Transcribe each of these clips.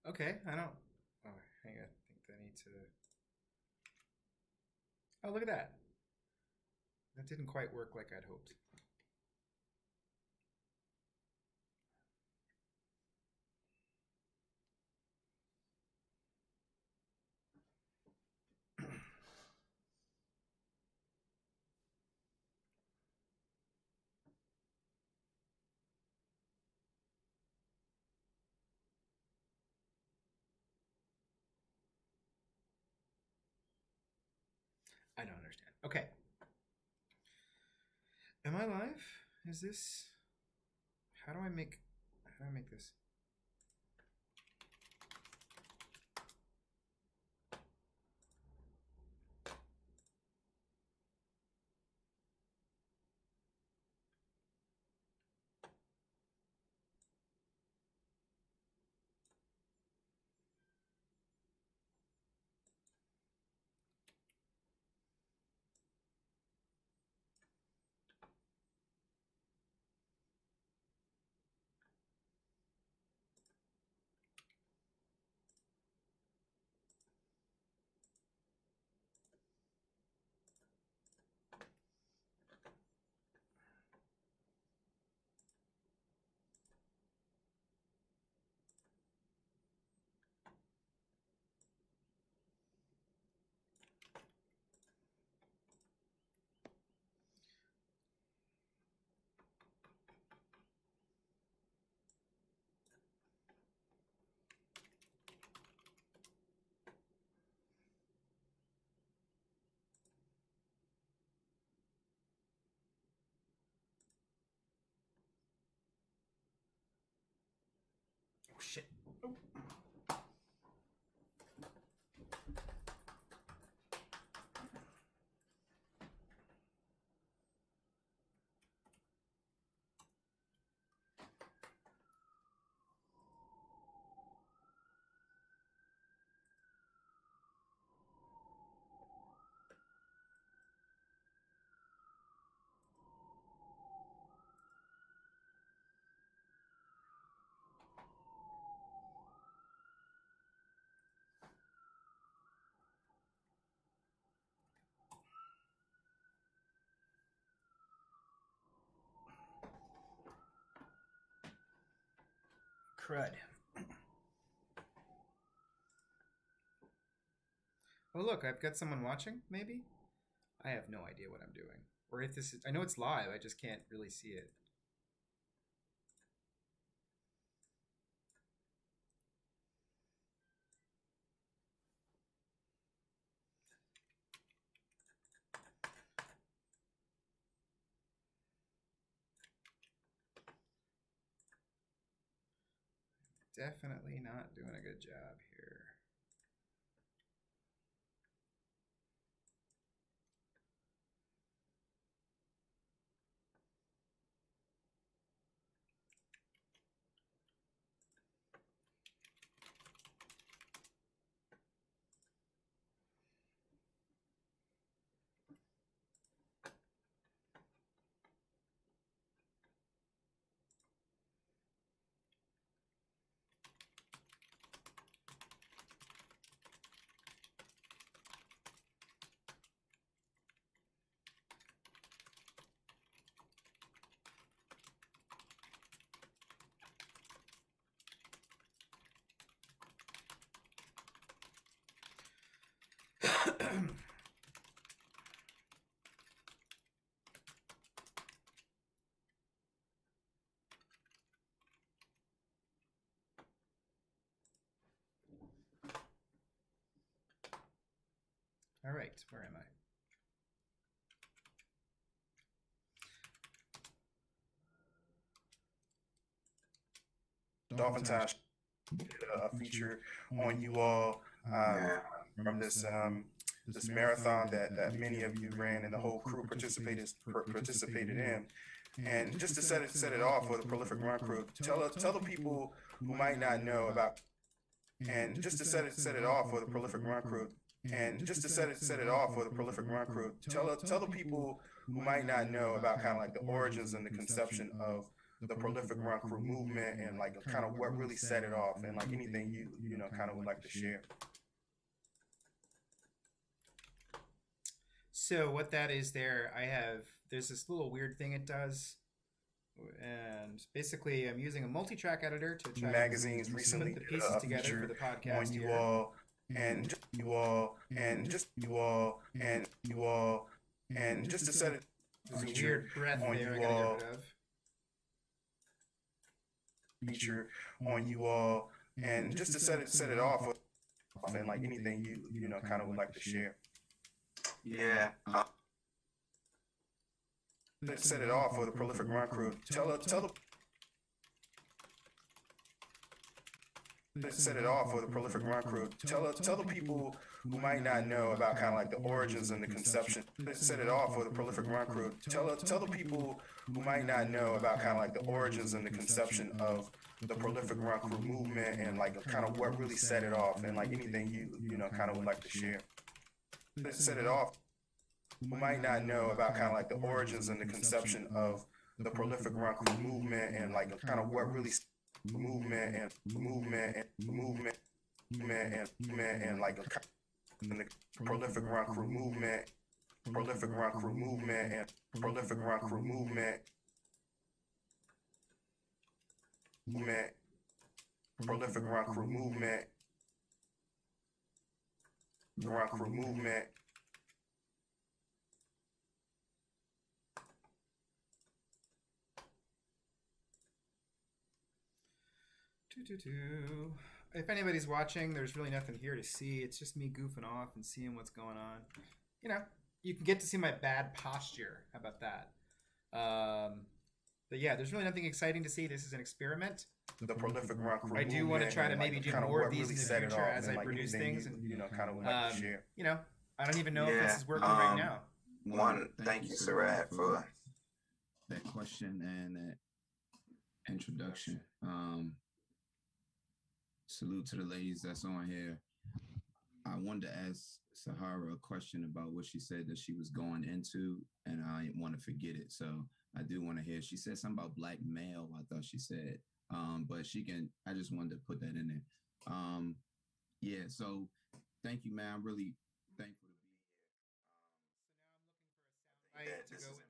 Okay, I don't. Oh, hang on. I think I need to. Oh, look at that. That didn't quite work like I'd hoped. I don't understand. Okay. Am I live? Is this? How do I make? How do I make this? Oh shit. Oh. Crud. Oh look, I've got someone watching. Maybe. I have no idea what I'm doing, or if this is. I know it's live. I just can't really see it. Definitely not doing a good job here. All right, where am I? Oftentimes a feature on you all from this marathon that many of you ran and the whole crew participated in. And just to set it off for the Prolific Run Crew, tell the people who might not know about and just to set it off for the Prolific Run Crew. And just to set it off for the Prolific Run Crew, tell the people who might not know about kind of like the origins and the conception of the prolific run crew movement and like kind of what really set it off, and like anything you know kind of would like to share. So what that is there, there's this little weird thing it does, and basically I'm using a multi-track editor to try Magazines to recently put the did pieces a together for feature the podcast on you here. all and just you all and just you all and you all and just to set it There's a feature weird breath on there I you gotta all get rid of. feature on you all and just to set it off and like anything you know kind of would like to share. Yeah. Set it off for the prolific run crew. Tell the set it off for the prolific run crew. Tell the people who might not know about kind of like the origins and the conception. Set it off for the prolific run crew. Tell the people who might not know about kind of like the origins and the conception of the prolific run crew movement and like kind of what really set it off, and like anything you know kind of would like to share. Set it off. Who might not know about kind of like the origins and the conception of the prolific run crew movement and like kind of what really movement and like the prolific run crew movement and prolific run crew movement prolific run crew movement run crew movement. If anybody's watching, there's really nothing here to see. It's just me goofing off and seeing what's going on. You know, you can get to see my bad posture. How about that? But yeah, there's really nothing exciting to see. This is an experiment. The prolific run crew. I do want to try to maybe do more of these in the future as I produce things, and you know kind of would like to share. you know, I don't even know if this is working right now. Thank you, Sarat, for that question and that introduction. Salute to the ladies that's on here. I wanted to ask Sahara a question about what she said that she was going into, and I didn't want to forget it. So I do want to hear. She said something about black male, I thought she said. But I just wanted to put that in there. Yeah, so thank you, man. I'm really thankful to be here. So now I'm looking for a soundbite that. to This go is with this.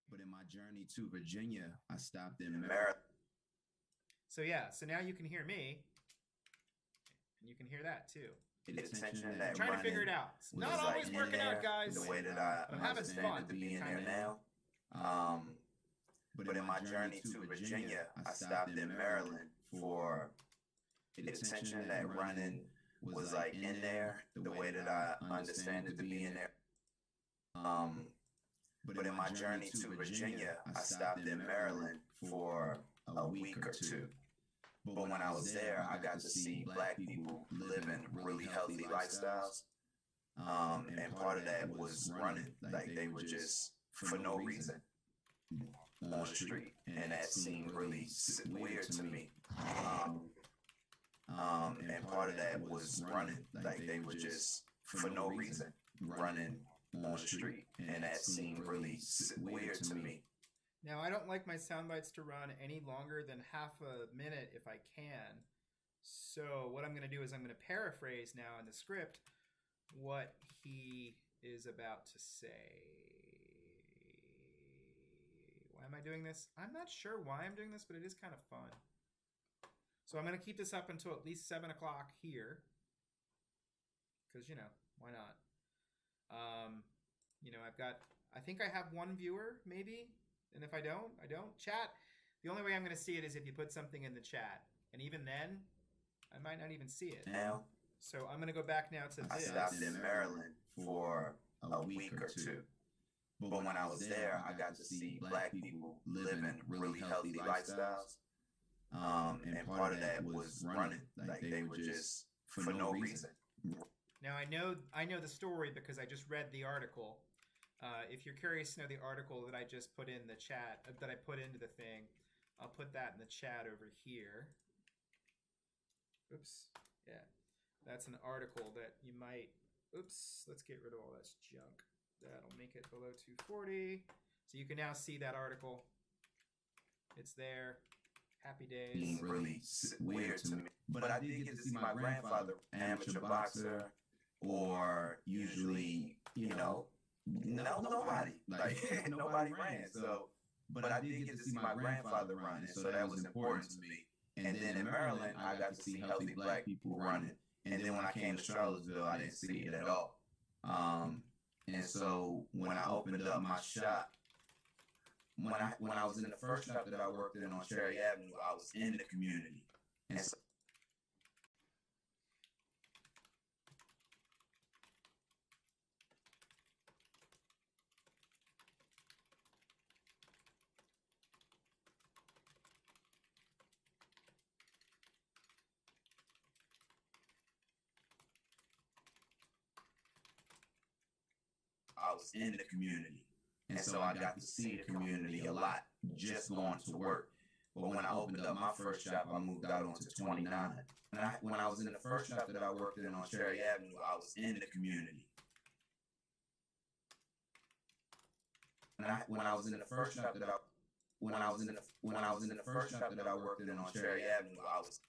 But in my journey to Virginia, I stopped in Maryland. So yeah, so now you can hear me, and you can hear that too. Attention I'm trying to figure it out. It's not always working out, guys. The way that I I'm having understand fun. it to be in there now. But in my journey to Virginia, I stopped in Maryland for attention that running was like in there, the way that I understand it to be in there. But in my journey to Virginia, I stopped in Maryland for a week or two. But when I was there, I got to see Black people living really healthy lifestyles. And part of that was running. Like they were just, for no reason, on the street. And that seemed really weird to me. And part of that was running. Like they were just, for no reason, running on the street. And that seemed really weird to me. Now, I don't like my sound bites to run any longer than half a minute if I can. So what I'm going to do is I'm going to paraphrase now in the script what he is about to say. Why am I doing this? I'm not sure why I'm doing this, but it is kind of fun. So I'm going to keep this up until at least 7 o'clock here. Because, you know, why not? You know, I think I have one viewer, maybe. And if I don't, I don't. Chat, the only way I'm going to see it is if you put something in the chat. And even then, I might not even see it. Now, so I'm going to go back now to I this. stopped in Maryland for a week or two. But when I was there, I got to see Black people living really healthy lifestyles. And part of that was running. Like they were just, for no reason. Now, I know the story because I just read the article. If you're curious to know the article that I just put in the chat, that I put into the thing, I'll put that in the chat over here. Oops. Yeah. That's an article that you might... Oops. Let's get rid of all this junk. That'll make it below 240. So you can now see that article. It's there. Happy days. Really weird to me. But I did get to see my grandfather, amateur boxer, or usually, you know, nobody. Like nobody ran. So, but I did get to see my grandfather run, so that was important to me. And then in Maryland, I got to see healthy Black people running. And then when I came to Charlottesville, I didn't see it at all. And so when I opened up my shop, when I was in the first shop that I worked in on Cherry Avenue, I was in the community. And so I was in the community. And so I got to see the community a lot, just going to work. But when I opened up my first shop, I moved out onto 29. And when I was in the first shop that I worked in on Cherry Avenue, I was in the community. And when I was in the first shop that I worked in on Cherry Avenue, I was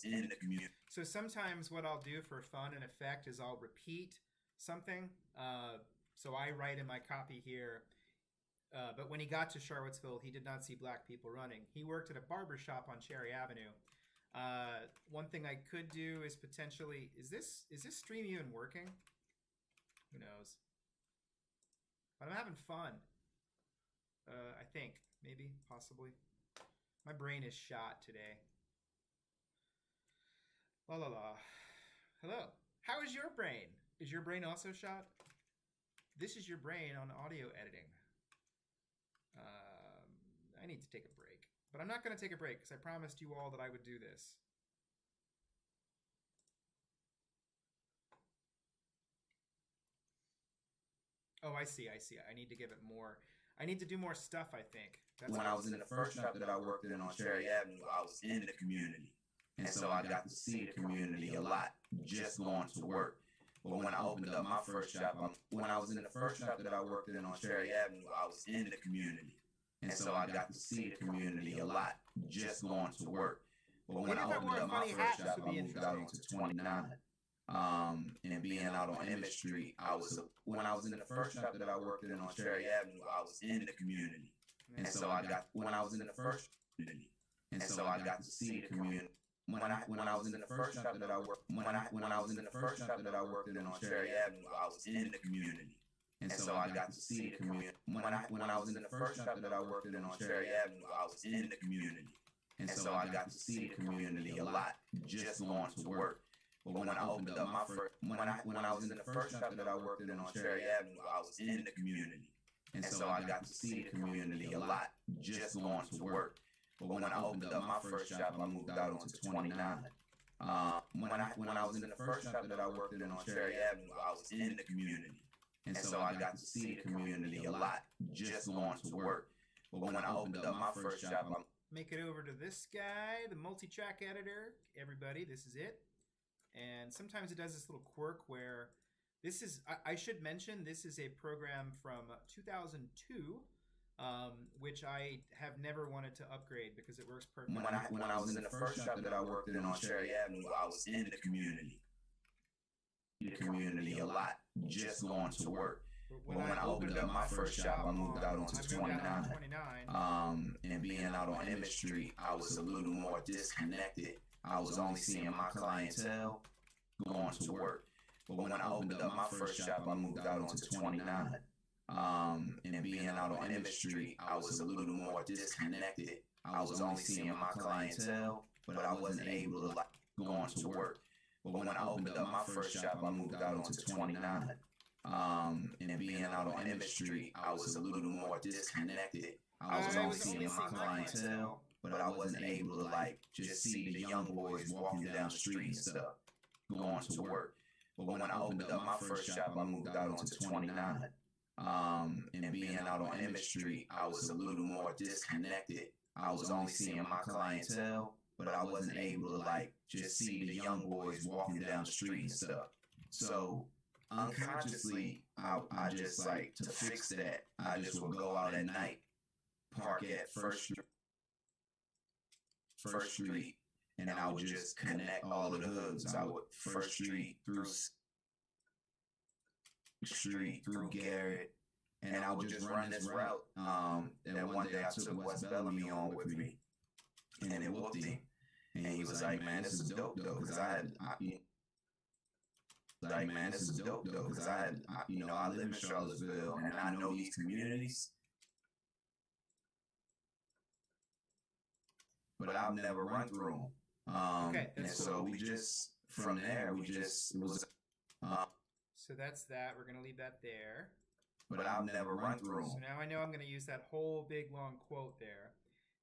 in the community. So sometimes what I'll do for fun and effect is I'll repeat something. So I write in my copy here, but when he got to Charlottesville, he did not see Black people running. He worked at a barber shop on Cherry Avenue. One thing I could do is potentially, is this stream even working? Who knows? But I'm having fun. I think, maybe, possibly. My brain is shot today. La la la. Hello. How is your brain? Is your brain also shot? This is your brain on audio editing. I need to take a break. But I'm not going to take a break because I promised you all that I would do this. Oh, I see. I need to give it more. I need to do more stuff, I think. When I was in the first shop that I worked in on Cherry Avenue, I was in the community. And so I got to see the community a lot, just going to work. But when I opened up my first shop, when I was in the first shop that I worked in on Cherry Avenue, I was in the community. And so I got to see the community a lot, just going to work. But when I opened up my first shop, I moved out onto 29. And being out on Emmett Street, when I was in the first shop that I worked in on Cherry Avenue, I was in the community. And so when I was in the first community, and so I got to see the community. When I was in the first shop that I worked, when I was in the first shop that I worked in on Cherry Avenue, I was in the community. And so I got to see the community. When I was in the first shop that I worked in on Cherry Avenue, I was in the community. And so I got to see the community a lot, just going to work. But when I opened up my first, when I was in the first shop that I worked in on Cherry Avenue, I was in the community. And so I got to see the community a lot, just going to work. But when I opened up my first shop, I moved out onto 29. When I was in the first shop that I worked in on Cherry Avenue, I was in the community. And so I got to see the community a lot, just going to work. But when I opened up my first shop, Make it over to this guy, the multi-track editor. Everybody, this is it. And sometimes it does this little quirk where this is, I should mention, this is a program from 2002, which I have never wanted to upgrade because it works perfectly. When I was in the first shop that I worked in on Cherry Avenue, I was in the community. The community a lot, just going to work. But when I opened up my first shop, I moved out onto 29. And being out on Emmett Street, I was a little more disconnected. I was only seeing my clientele going to work. But when I opened up my first shop, I moved out onto 29. And being out on Emmett Street, I was a little more disconnected. I was only seeing my clientele, but I wasn't able to go to work. But when I opened up my first shop, I moved out onto 29. And being out on Emmett Street, I was a little more disconnected. I was only seeing my clientele, but I wasn't able to just see the young boys walking down the street and stuff, going to work. But when I opened up my first shop, I moved out onto 29. And being out on Emmett Street, I was a little more disconnected. I was only seeing my clientele, but I wasn't able to just see the young boys walking down the street and stuff. So unconsciously, I just to fix that, I just would go out at night, park at First Street, and I would just connect all of the hoods. I would First Street through Street through Garrett, and I would just run this route. And one day I took West Bellamy on with me, and it whooped him. And he was like, "Man, this is dope though," because I live in Charlottesville and I know these communities, but I've never run through them. Okay, and so we just from there it was. So that's that. We're gonna leave that there. But I've never run through them. So now I know I'm gonna use that whole big long quote there.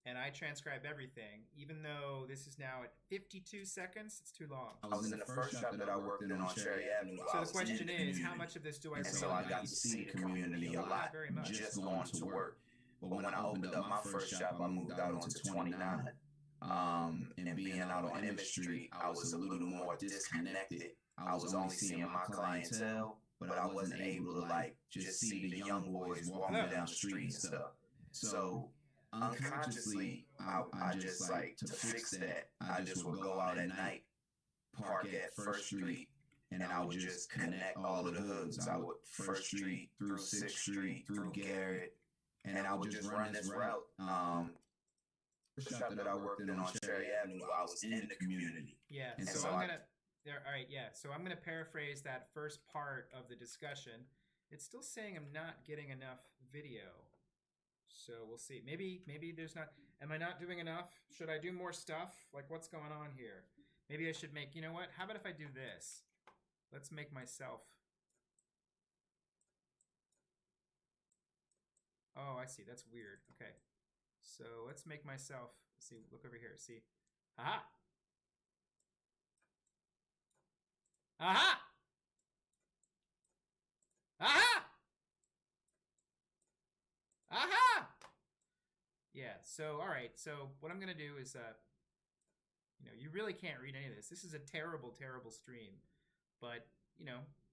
And I transcribe everything, even though this is now at 52 seconds. It's too long. I was in the first shop that I worked in on Cherry Avenue. So the question is, how much of this do I say? And so I got to see the community a lot, just going to work. But when I opened up my first shop, I moved out onto 29. And being out on Emmett Street, I was a little more disconnected. I was only seeing my clientele, but I wasn't able to just see the young boys walking down the street and stuff. So unconsciously, I just to fix that, I just would go out at night, park at First Street, and I would just connect all of the hoods. I would First Street through 6th Street through Garrett, and I would just run this route. The shop that I worked in on Cherry Avenue, I was in the community. Yeah, and so I'm gonna. All right, yeah. So I'm gonna paraphrase that first part of the discussion. It's still saying I'm not getting enough video. So we'll see. Maybe there's not. Am I not doing enough? Should I do more stuff? What's going on here? Maybe I should make. You know what? How about if I do this? Let's make myself. Oh, I see. That's weird. Okay. So let's make myself. See. Look over here. See. Aha. Aha. Aha. Aha! Yeah, so, all right. So what I'm going to do is, you really can't read any of this. This is a terrible, terrible stream. But,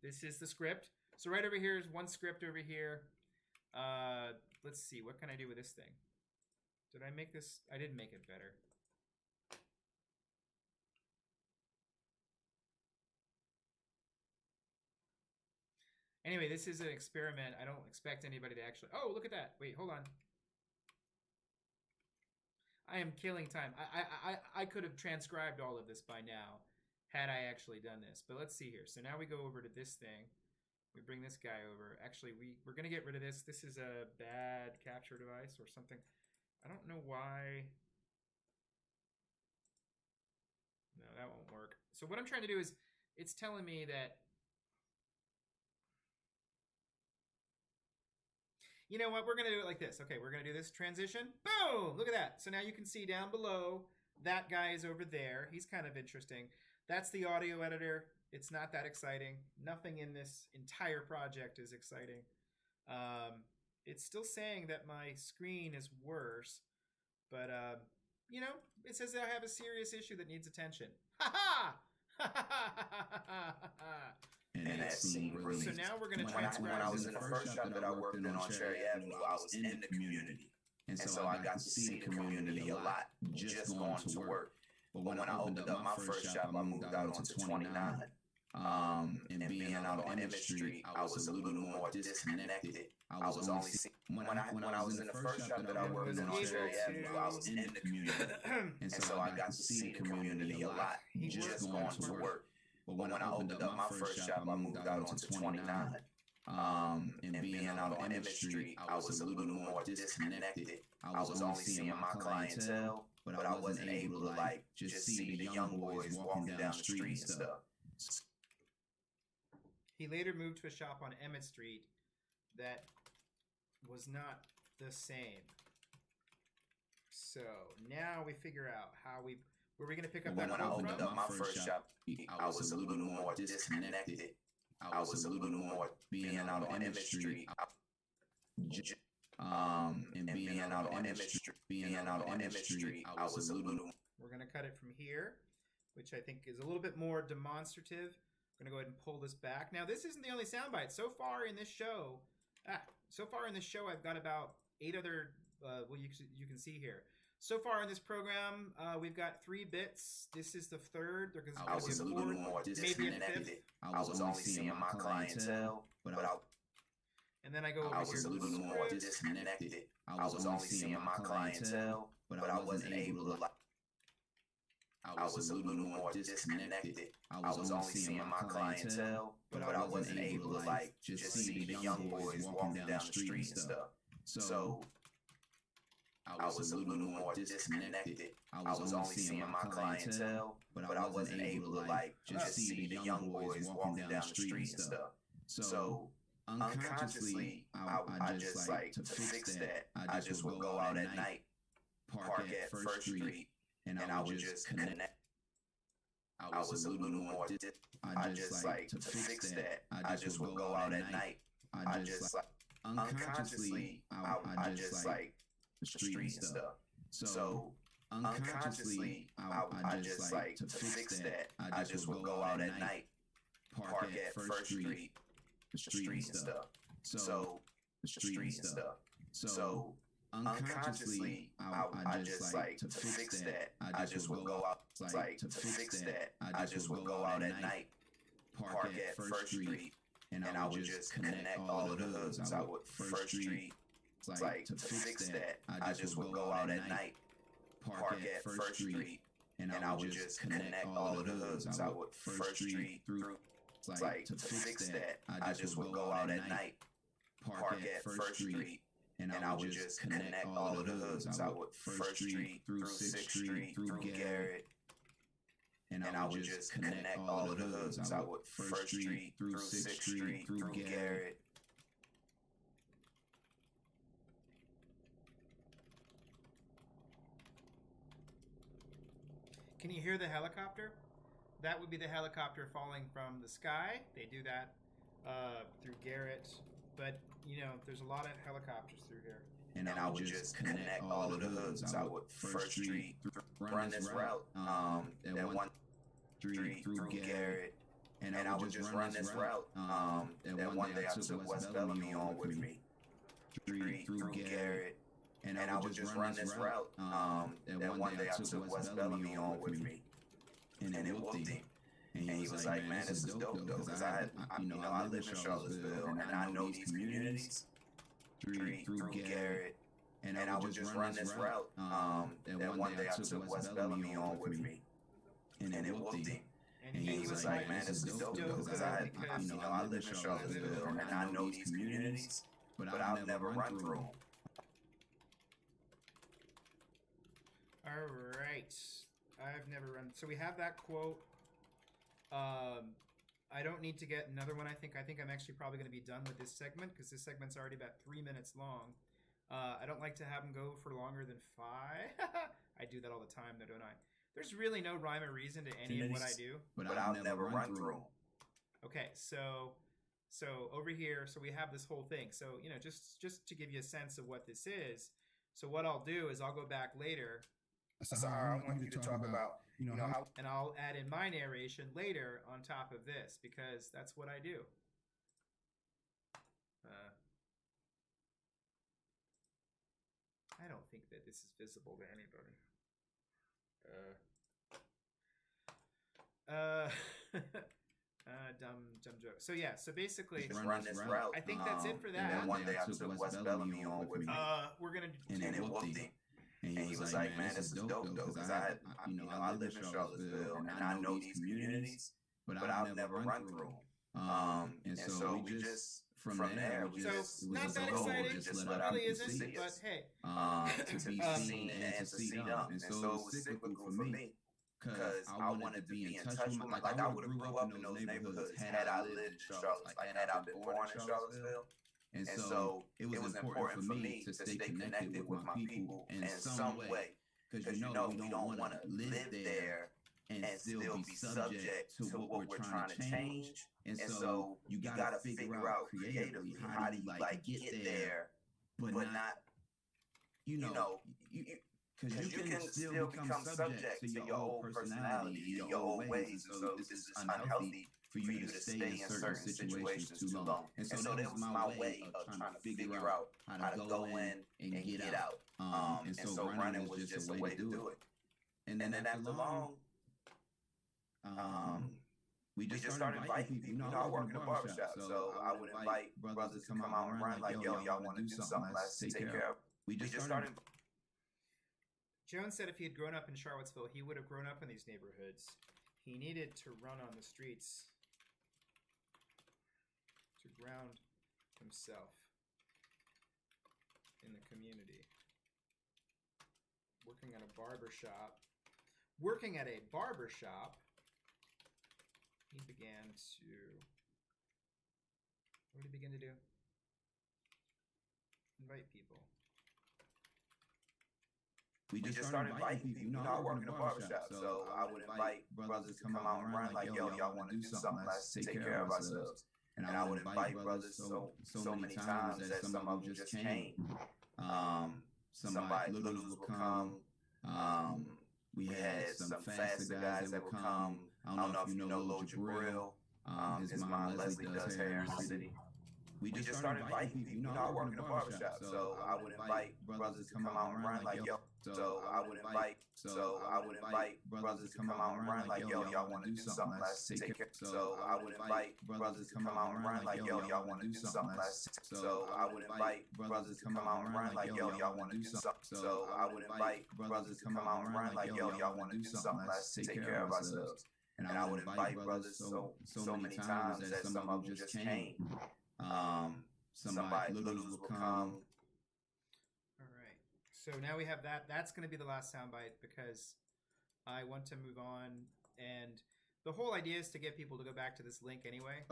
this is the script. So right over here is one script over here. Let's see. What can I do with this thing? Did I make this? I didn't make it better. Anyway, this is an experiment. I don't expect anybody to actually... Oh, look at that. Wait, hold on. I am killing time. I could have transcribed all of this by now had I actually done this. But let's see here. So now we go over to this thing. We bring this guy over. Actually, we're going to get rid of this. This is a bad capture device or something. I don't know why. No, that won't work. So what I'm trying to do is, it's telling me that, you know what, we're going to do it like this. Okay, we're going to do this transition. Boom! Look at that. So now you can see down below, that guy is over there. He's kind of interesting. That's the audio editor. It's not that exciting. Nothing in this entire project is exciting. It's still saying that my screen is worse, but, you know, it says that I have a serious issue that needs attention. Ha-ha! And that seemed really... So now we're going to transcribe. When I was in the first shop that I worked in on Cherry Avenue, I was in the community. And so I got to see the community a lot, just going to work. But when I opened up my first shop, I moved out onto 29. And being out on Emmett Street, I was a little more disconnected. I was only seeing... When I was in the first shop that I worked in on Cherry Avenue, I was in the community. And so I got to see the community a lot, just going to work. But when I opened up my first shop, I moved out onto 29. And being out on Emmett Street, I was a little more disconnected. I was only seeing my clientele, but I wasn't able to, like, just see the young boys walking down the street and stuff. He later moved to a shop on Emmett Street that was not the same. So now we figure out how we... Were we going to pick up that when I opened up my first shop, I was a little more disconnected. I was a little more being out on Emmett Street. And being out on Emmett Street, I was a little... We're going to cut it from here, which I think is a little bit more demonstrative. I'm going to go ahead and pull this back. Now, this isn't the only soundbite. So far in this show, I've got about 8 other, well, you can see here. So far in this program, we've got 3 bits. This is the 3rd. I was a little more disconnected. I was only seeing my clientele, but and then I go over I was a little more disconnected. I was only seeing my clientele, but I wasn't able to, like... I was a little more disconnected. I was only seeing my clientele, but I wasn't able to, like, just see the young boys walking down the street and stuff. So I was a little more disconnected. I was only seeing my clientele, but I wasn't able to, like, just see the young boys walking down the street and stuff. So unconsciously, I just, like, to fix that, I just would go out at night, park at First Street, and I would just connect. I was a little more... I just, like, to fix that, I just would go out at night. I just, like, unconsciously, I just, like, the street and stuff. So unconsciously, I just, like, to fix that, I just would go out at night, park at First Street, the street and stuff. So the street and stuff. So unconsciously, I just, like, to fix that, I just would go out, like, to fix that, I just would go out at night, park at First Street, and I would just connect all of the hoods. I would First Street, like, to fix that, I just would go out at night, park at First Street, and I would just connect all of the hoods. I would First Street through, like, to fix that, I just would go out at night, park at First Street, and I would just connect all of the hoods. I would First Street through 6th Street through Garrett, and I would just connect all of the hoods. I would First Street through 6th Street through Garrett. Can you hear the helicopter? That would be the helicopter falling from the sky. They do that through Garrett. But, you know, there's a lot of helicopters through here. And I would just connect all of the hoods. I would First Street run this route, that 1 Street through Garrett. And I would just run this route. That one day I took West Bellamy on with me. Street through Garrett. And I would just run this route. That one day I took West Bellamy on with me. And it whooped him. And he was like, man, this is dope though, because I live in Charlottesville, and I know these communities through Garrett, and I would just run this route. That one day I took West Bellamy on with me, and it whooped him. And he was like, man, this is dope though, because I live in Charlottesville, and I know these communities, but I've never run through them. All right. I've never run. So we have that quote. I don't need to get another one. I think I'm actually probably going to be done with this segment because this segment's already about 3 minutes long. I don't like to have them go for longer than 5. I do that all the time, though, don't I? There's really no rhyme or reason to any of what I do. But I'll never run through. Okay, so over here, so we have this whole thing. So, just to give you a sense of what this is. So what I'll do is I'll go back later. Sahara, I want you to talk about, how... And I'll add in my narration later on top of this because that's what I do. I don't think that this is visible to anybody. Dumb joke. So yeah, so basically, just run this route. I think that's it for that. And then one day I took West Bellamy on with me. We're gonna. And it whooped him. And he was like, man, this is dope though, because I live in Charlottesville, and I know these communities, but I've never run through them. And so we just from there, we just not that exciting. It really isn't, but hey, to be seen and to see them. And so it was cyclical for me. Because I wanted to be in touch with my, like I would have grew up in those neighborhoods had I lived in Charlottesville, like had I been born in Charlottesville. And so it was important for me to stay connected with my people in some way. Because we don't want to live there and still be subject to what we're trying to change. And so you got to figure out creatively how do you like get there, but not, because you can still become subject to your old personality, your old ways. And so this is unhealthy for you to stay in certain situations too long. And so that was my way of trying to figure out how to go in and get out. And so running was just a way to do it. And then after long, we just started inviting people. I work in a barbershop, so I would invite brothers to come out and run, like, yo, y'all want to do something, let's take care of it. We just started. Jones said if he had grown up in Charlottesville, he would have grown up in these neighborhoods. He needed to run on the streets to ground himself in the community. Working at a barber shop, he began to... What did he begin to do? Invite people. We just started inviting people. I work in a barbershop, so I would invite brothers to come out and run, like, yo, y'all want to do something, let's take care of ourselves. And I would invite brothers so many times that some of them just came. Somebody, Littles would come. We had some faster guys that would come. I don't know if you know Lil Jabril. His mom Leslie does hair in the city. We just started inviting people. I work in a barbershop, so I would invite brothers to come out and run, like, yo. So I would invite brothers to come out and run, like, yo, y'all want to do something, let's take care. So I would invite brothers to come out and run, like, yo, y'all want to do something, let's. So I would invite brothers to come out and run, like, yo, y'all want to do something. So I would invite brothers to come out and run, like, yo, y'all want to do something, let's take care of ourselves. And I would invite brothers so many times that some of them just came. Somebody, Littles will come. All right. So now we have that. That's going to be the last soundbite because I want to move on. And the whole idea is to get people to go back to this link anyway.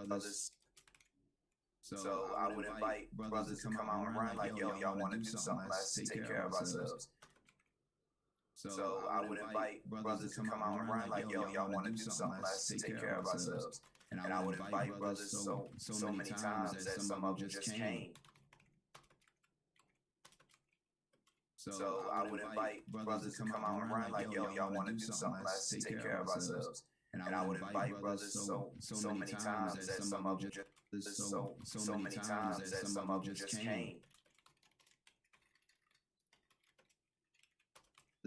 So I would invite brothers to come out and run, like, yo, y'all want to do something, let's take care of ourselves. So I would invite brothers to come out and run, like, yo, y'all want to do something, let's take care of ourselves. And I would invite brothers so many times that some of them just came. So I would invite brothers to come out and run, like, yo, y'all want to do something, let's take care of ourselves. And I would invite brothers so many times that some of them so many times that some of them just came.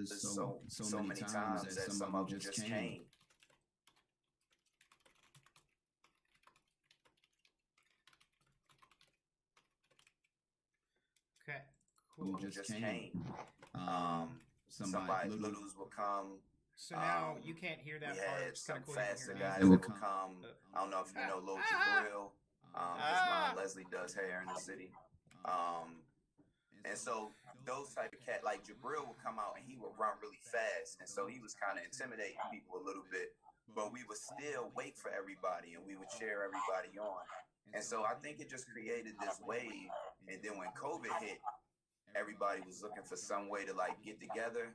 So many times that some of them just came. Okay, who cool. just Just came. came. Somebody little Littles will come. So now Um, you can't hear that We part. had It's kind some of cool. You can faster hear guys me. that would come. I don't know if you know Lil Jabril. His mom Leslie does hair in the city. And so those type of cat like Jabril would come out and he would run really fast, and so he was kind of intimidating people a little bit. But we would still wait for everybody, and we would cheer everybody on. And so I think it just created this wave. And then when COVID hit, everybody was looking for some way to like get together.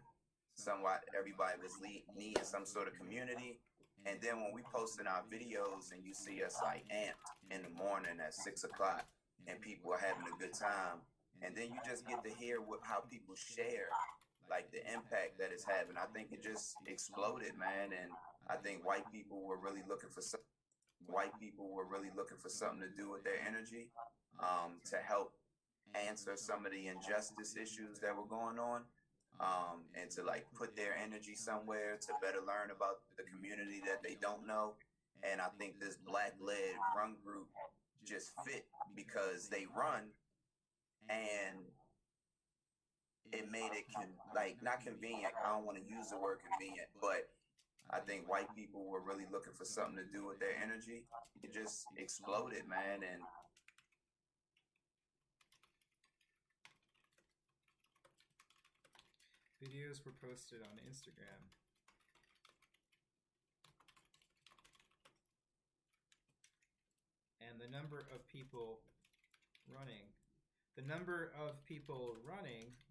Somewhat everybody was needing some sort of community. And then when we posted our videos and you see us like amped in the morning at 6 o'clock and people are having a good time, and then you just get to hear how people share like the impact that it's having. I think it just exploded, man. And I think white people were really looking for something to do with their energy, to help answer some of the injustice issues that were going on, and to like put their energy somewhere to better learn about the community that they don't know. And I think this Black-led run group just fit because they run, and it made it not convenient. I don't want to use the word convenient, but I think white people were really looking for something to do with their energy. It just exploded, man. And Videos were posted on Instagram. And the number of people running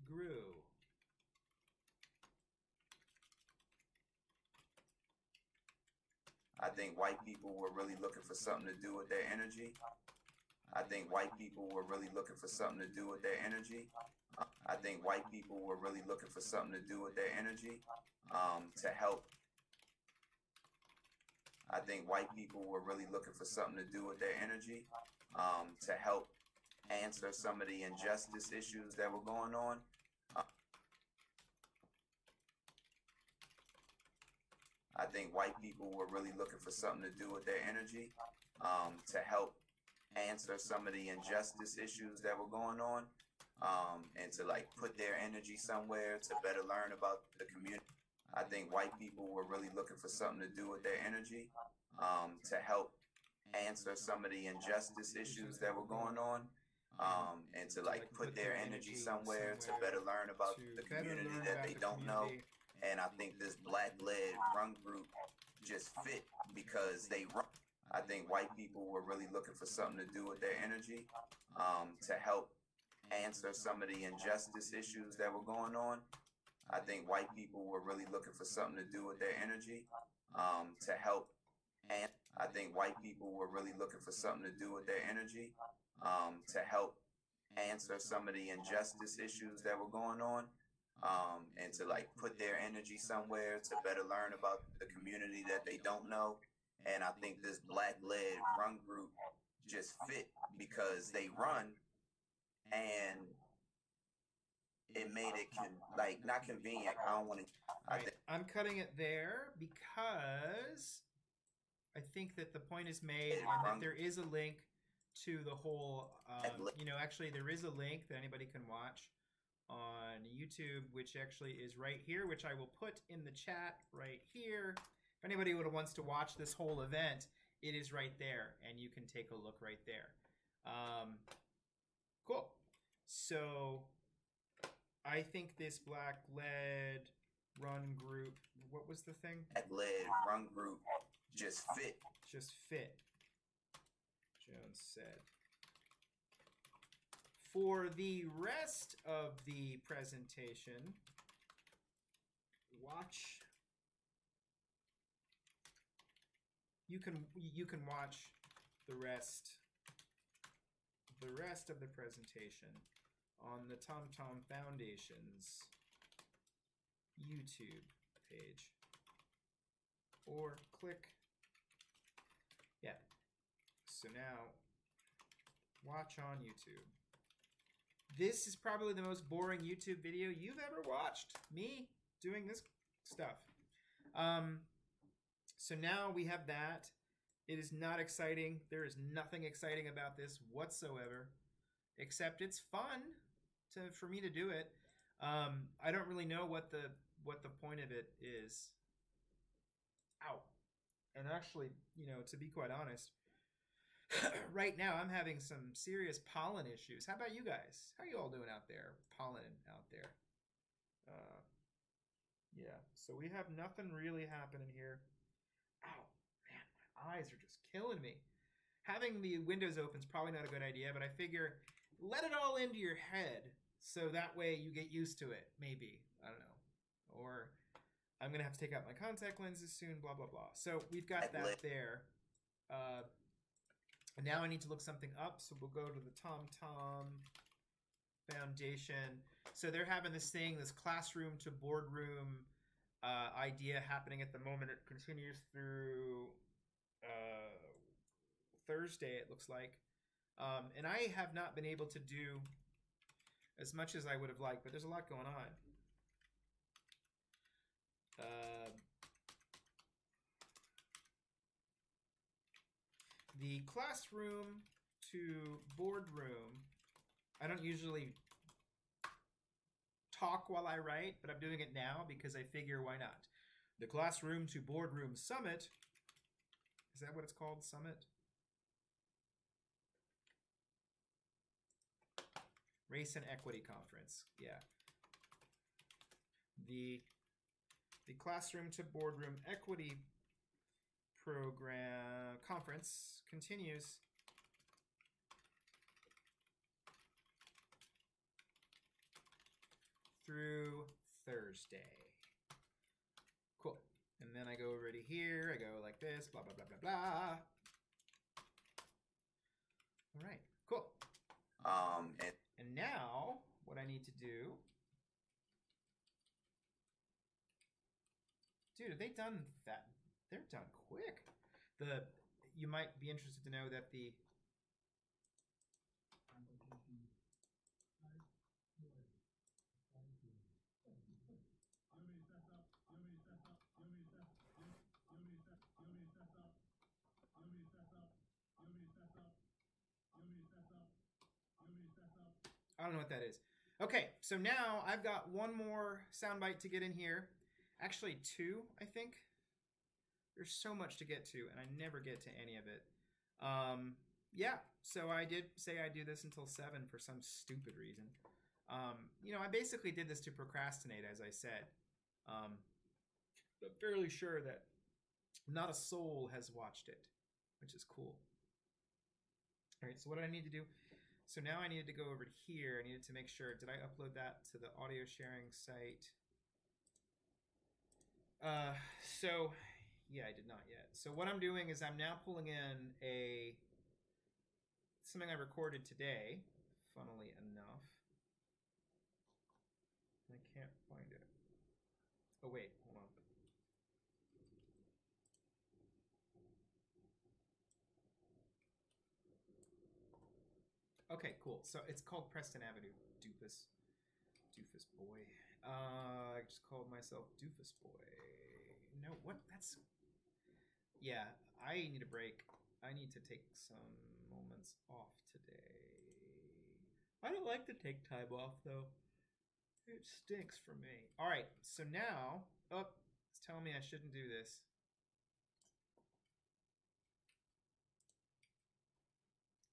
grew. I think white people were really looking for something to do with their energy. I think white people were really looking for something to do with their energy. I think white people were really looking for something to do with their energy, to help. I think white people were really looking for something to do with their energy, to help answer some of the injustice issues that were going on. I think white people were really looking for something to do with their energy, to help answer some of the injustice issues that were going on, and to like put their energy somewhere to better learn about the community. I think white people were really looking for something to do with their energy, to help answer some of the injustice issues that were going on, and to like put their energy somewhere to better learn about the community that they don't know. And I think this Black-led run group just fit because they run. I think white people were really looking for something to do with their energy, to help answer some of the injustice issues that were going on. I think white people were really looking for something to do with their energy, to help. And I think white people were really looking for something to do with their energy, to help answer some of the injustice issues that were going on, and to like put their energy somewhere to better learn about the community that they don't know. And I think this Black-led run group just fit because they run, and it made it not convenient. I don't want to. I'm cutting it there because I think that the point is made, and that there is a link to the whole. Actually, there is a link that anybody can watch on YouTube, which actually is right here, which I will put in the chat right here. If anybody wants to watch this whole event, it is right there, and you can take a look right there. Cool. So I think this Black-led run group, what was the thing? Black-led run group just fit. Just fit, Jones said. For the rest of the presentation, watch. You can watch the rest of the presentation on the TomTom Foundation's YouTube page, or click. Yeah. So now, watch on YouTube. This is probably the most boring YouTube video you've ever watched. Me doing this stuff. So now we have that. It is not exciting. There is nothing exciting about this whatsoever, except it's fun. for me to do it. I don't really know what the point of it is. Ow. And actually, to be quite honest, right now I'm having some serious pollen issues. How about you guys? How are you all doing out there? Pollen out there. Yeah, so we have nothing really happening here. Ow, man, my eyes are just killing me. Having the windows open is probably not a good idea, but I figure let it all into your head so that way you get used to it, maybe. I don't know. Or I'm going to have to take out my contact lenses soon, blah, blah, blah. So we've got that there. And now I need to look something up, so we'll go to the TomTom Foundation. So they're having this thing, this classroom to boardroom idea happening at the moment. It continues through Thursday, it looks like. And I have not been able to do as much as I would have liked, but there's a lot going on. The classroom to boardroom, I don't usually talk while I write, but I'm doing it now because I figure why not. The Classroom to Boardroom Summit, is that what it's called, Summit? Race and Equity Conference, yeah. The Classroom to Boardroom Equity Program Conference continues through Thursday. Cool. And then I go over to here, I go like this, blah, blah, blah, blah, blah. All right, cool. And now what I need to do, dude, have they done that? They're done quick. You might be interested to know that the I don't know what that is. Okay, so now I've got one more soundbite to get in here. Actually, two, I think. There's so much to get to, and I never get to any of it. Yeah, so I did say I'd do this until 7 for some stupid reason. I basically did this to procrastinate, as I said. I'm fairly sure that not a soul has watched it, which is cool. All right, so what do I need to do? So now I needed to go over to here. I needed to make sure, did I upload that to the audio sharing site? Yeah, I did not yet. So what I'm doing is I'm now pulling in something I recorded today, funnily enough. I can't find it. Oh, wait, hold on. Okay, cool. So it's called Preston Avenue, Doofus Boy. I just called myself Doofus Boy. No, what? Yeah, I need a break. I need to take some moments off today. I don't like to take time off, though. It stinks for me. All right, so now, it's telling me I shouldn't do this.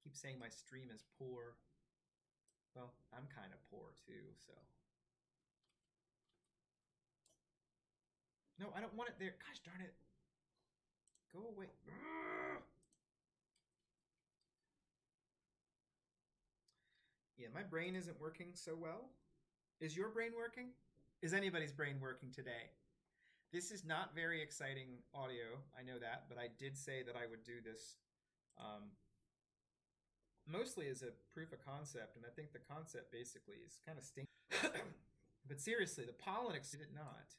Keep saying my stream is poor. Well, I'm kind of poor too, so. No, I don't want it there. Gosh darn it. Go away. Yeah, my brain isn't working so well. Is your brain working? Is anybody's brain working today? This is not very exciting audio. I know that, but I did say that I would do this mostly as a proof of concept, and I think the concept basically is kind of stinky. But seriously, the pollen did not.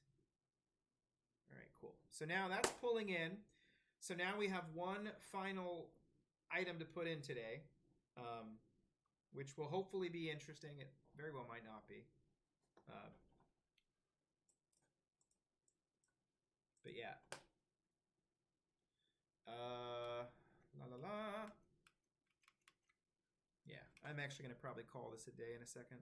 All right, cool. So now that's pulling in. So now we have one final item to put in today, which will hopefully be interesting. It very well might not be. But yeah. La la la. Yeah, I'm actually going to probably call this a day in a second.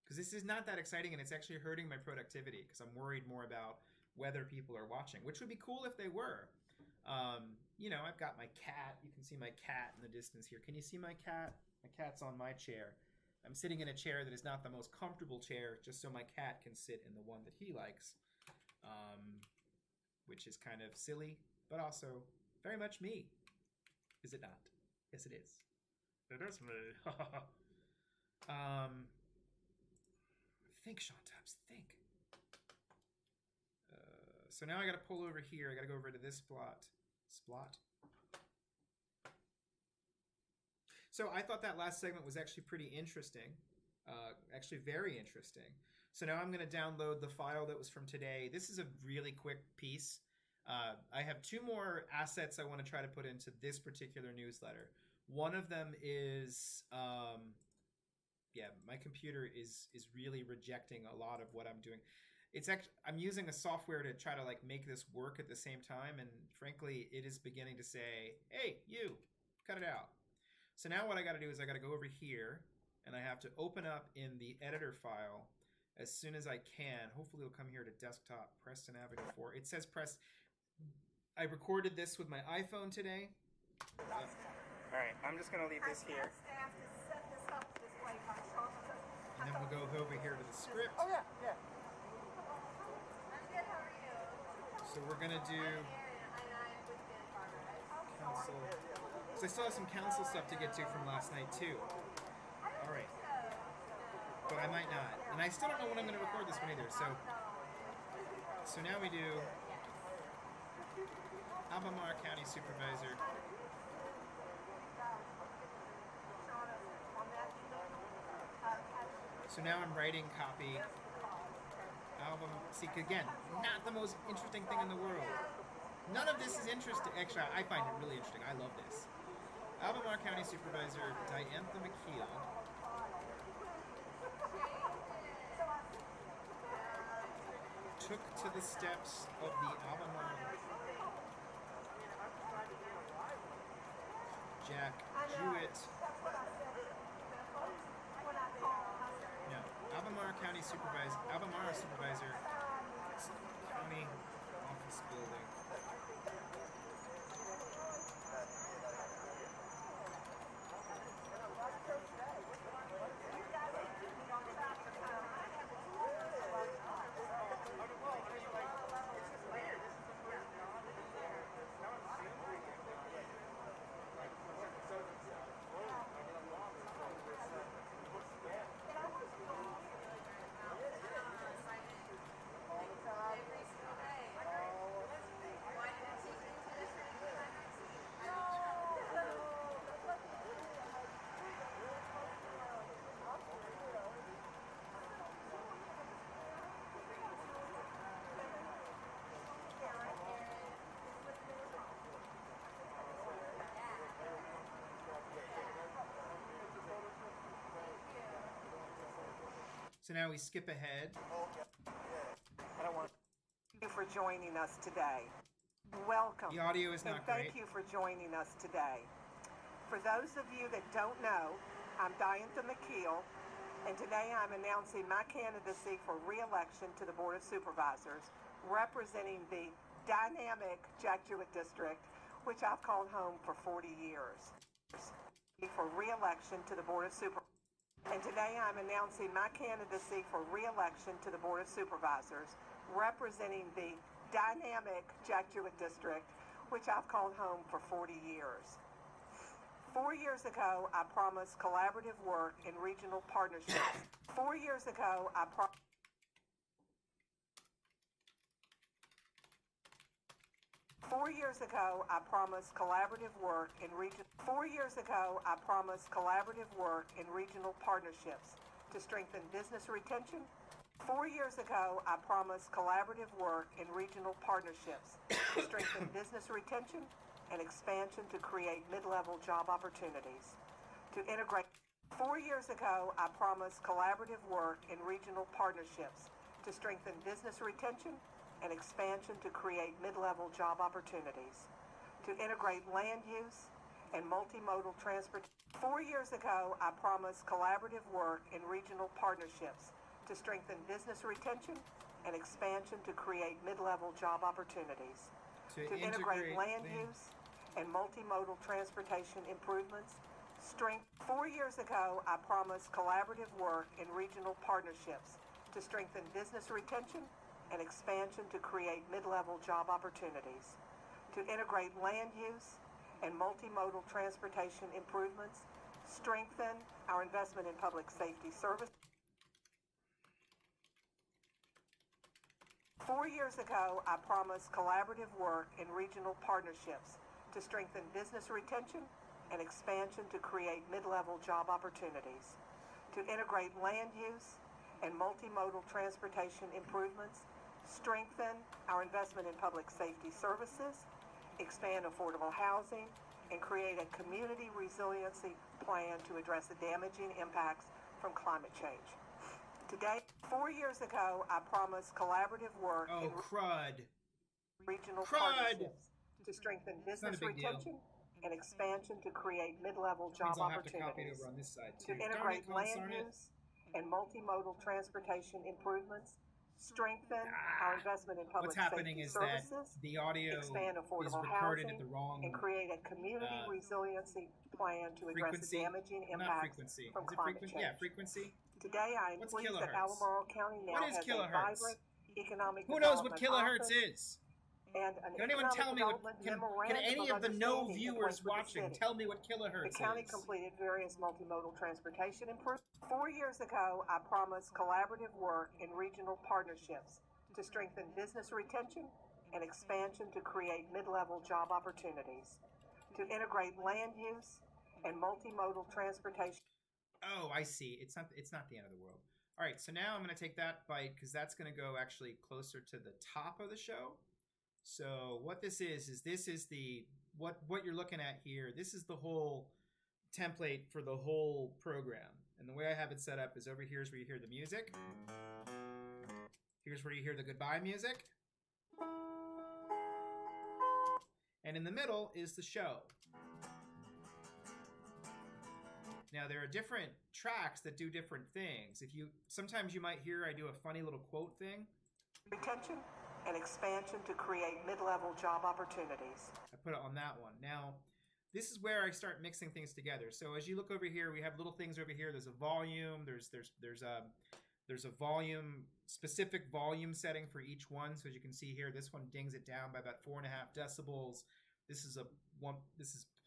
because this is not that exciting, and it's actually hurting my productivity because I'm worried more about whether people are watching, which would be cool if they were. You know, I've got my cat. You can see my cat in the distance here. Can you see my cat? My cat's on my chair. I'm sitting in a chair that is not the most comfortable chair, just so my cat can sit in the one that he likes, which is kind of silly, but also very much me. Is it not? Yes, it is. It is me. Think, Sean Tubbs, think. So now I got to pull over here. I got to go over to this Splot. So I thought that last segment was actually pretty interesting. Actually very interesting. So now I'm going to download the file that was from today. This is a really quick piece. I have two more assets I want to try to put into this particular newsletter. One of them is, my computer is really rejecting a lot of what I'm doing. It's actually, I'm using a software to try to like make this work at the same time, and frankly, it is beginning to say, "Hey, you, cut it out." So now what I got to do is I got to go over here, and I have to open up in the editor file as soon as I can. Hopefully, it'll come here to desktop, Preston Avenue 4. It says I recorded this with my iPhone today. All right, I'm just gonna leave this here. And then we'll go over here to the script. Oh yeah, yeah. So we're gonna do council. So I still have some council stuff to get to from last night too. All right, but I might not, and I still don't know when I'm gonna record this one either. So now we do Albemarle County Supervisor. So now I'm writing copy. See, again, not the most interesting thing in the world. None of this is interesting. Actually, I find it really interesting. I love this. Albemarle County Supervisor Diantha McKeel took to the steps of the Albemarle Jack Jewett. No, Albemarle County Supervisor, Albemarle Supervisor, County Office Building. So now we skip ahead. I don't want you for joining us today. Welcome. The audio is not and thank great. you for joining us today. For those of you that don't know, I'm Diantha McKeel, and today I'm announcing my candidacy for re-election to the Board of Supervisors, representing the dynamic Jack Jewett District, which I've called home for 40 years. For re-election to the Board of Supervisors. And today I'm announcing my candidacy for re-election to the Board of Supervisors, representing the dynamic Jack Jewett District, which I've called home for 40 years. 4 years ago, I promised collaborative work in regional partnerships. 4 years ago, I promised 4 years ago, I promised collaborative work in regional partnerships to strengthen business retention. 4 years ago, I promised collaborative work in regional partnerships to strengthen business retention and expansion to create mid-level job opportunities. To integrate. 4 years ago, I promised collaborative work in regional partnerships to strengthen business retention and expansion to create mid-level job opportunities, to integrate land use and multimodal transportation. 4 years ago, I promised collaborative work and regional partnerships to strengthen business retention and expansion to create mid-level job opportunities, to integrate land use and multimodal transportation improvements. 4 years ago, I promised collaborative work and regional partnerships to strengthen business retention and expansion to create mid-level job opportunities, to integrate land use and multimodal transportation improvements, strengthen our investment in public safety service. 4 years ago, I promised collaborative work and regional partnerships to strengthen business retention and expansion to create mid-level job opportunities, to integrate land use and multimodal transportation improvements, strengthen our investment in public safety services, expand affordable housing, and create a community resiliency plan to address the damaging impacts from climate change. Today, 4 years ago, I promised collaborative work Oh, and crud. regional Crud! partnerships to strengthen It's not a business big deal. retention and expansion to create mid-level Means job I'll have to copy it opportunities, over on this side, to too. Darn integrate it, land darn it. use and multimodal transportation improvements, strengthen our investment in public What's happening safety is that services, the audio expand is affordable recorded at housing, the wrong and create a community uh, resiliency plan to address the frequency. damaging Not impacts frequency. from Is it climate frequency? change. Yeah, frequency. Today, I am What's pleased that kilohertz? Albemarle County now What is has a kilohertz? vibrant economic Who knows what development kilohertz office is? and an Can anyone economic tell me what? development Can memorandum any of the no understanding viewers in place with the watching city. tell me what The kilohertz county is? completed various multimodal transportation improvements. 4 years ago, I promised collaborative work and regional partnerships to strengthen business retention and expansion to create mid-level job opportunities, to integrate land use and multimodal transportation. Oh, I see. It's not the end of the world. All right, so now I'm going to take that bite because that's going to go actually closer to the top of the show. So what this is this is the what you're looking at here. This is the whole template for the whole program. And the way I have it set up is over here is where you hear the music. Here's where you hear the goodbye music. And in the middle is the show. Now there are different tracks that do different things. Sometimes you might hear I do a funny little quote thing. Retention and expansion to create mid-level job opportunities. I put it on that one. Now, this is where I start mixing things together. So as you look over here, we have little things over here. There's a volume. There's a volume, specific volume setting for each one. So as you can see here, this one dings it down by about 4.5 decibels. This is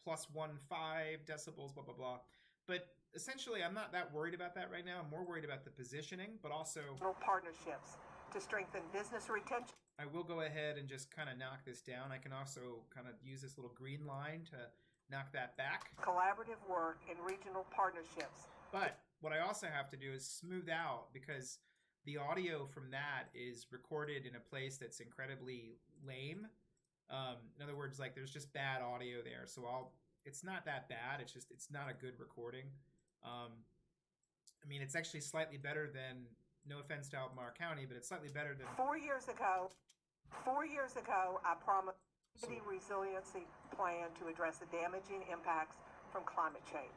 plus 1.5 decibels, blah, blah, blah. But essentially, I'm not that worried about that right now. I'm more worried about the positioning, but also Partnerships to strengthen business retention. I will go ahead and just kind of knock this down. I can also kind of use this little green line to knock that back. Collaborative work and regional partnerships. But what I also have to do is smooth out because the audio from that is recorded in a place that's incredibly lame. In other words, like there's just bad audio there. So it's not that bad. It's not a good recording. I mean, it's actually slightly better than, no offense to Albemarle County, but it's slightly better than 4 years ago, I promised a community resiliency plan to address the damaging impacts from climate change.